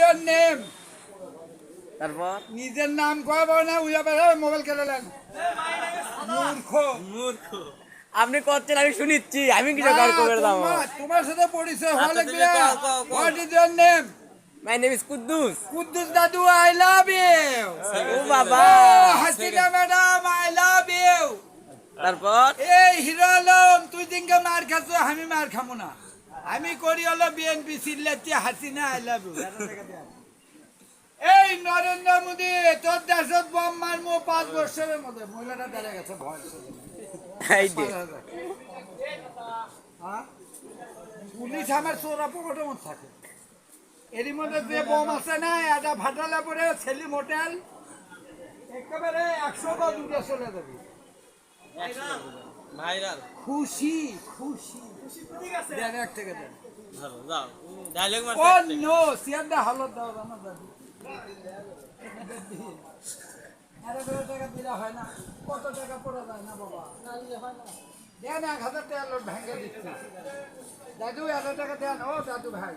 Your name? তারপর নিজের নাম কয় বড় না উইয়া বেড়ে মোবাইল কেলেন মূর্খ। মূর্খ আপনি করছেন আমি শুনিচ্ছি আমি কি না, জোগাড় করে দাও তোমার সাথে পরিচয় হওয়া আচ্ছা, লাগবে। তুমি কও, কও, কও। What is your name? My name is Kuddus Kuddus দাদু, আই লাভ ইউ। ও বাবা Hasina madam, I love you. তারপর এই হিরো আলম, তুই দিনকে মার খাচ্ছ, আমি মার খামো না। আমি করি হলো বিএনপি সিলেক্টি, হাসিনা আই লাভ ইউ। এই নরেন্দ্র মোদী, তোর দেশত বম মারমু 5 বছরের মধ্যে। মহিলাটা দাঁড়িয়ে গেছে ভয়। এই যে হ্যাঁ? পুলিশ আমার চোরা পকেটের মধ্যে থাকে। এরই মধ্যে যে বোম আছে না, এটা ফাটালে পরে সেলিম হোটেল একেবারে 100 বা 200 চলে যাবে। ভাইরাল খুশি খুশি দেন, এক থেকে দেন। ধরো যাও ডায়লগ ও মারতে নো, সিয়ারটা হালত দাও আমার দাদু। আরে 2 টাকা দিলে হয় না, কত টাকা পড়া যায় না বাবা, না দিলে হয় না। দেন 1000 টাকা লোট ভেঙে দিচ্ছি। দাদু 1000 টাকা দেন। ও দাদু ভাই,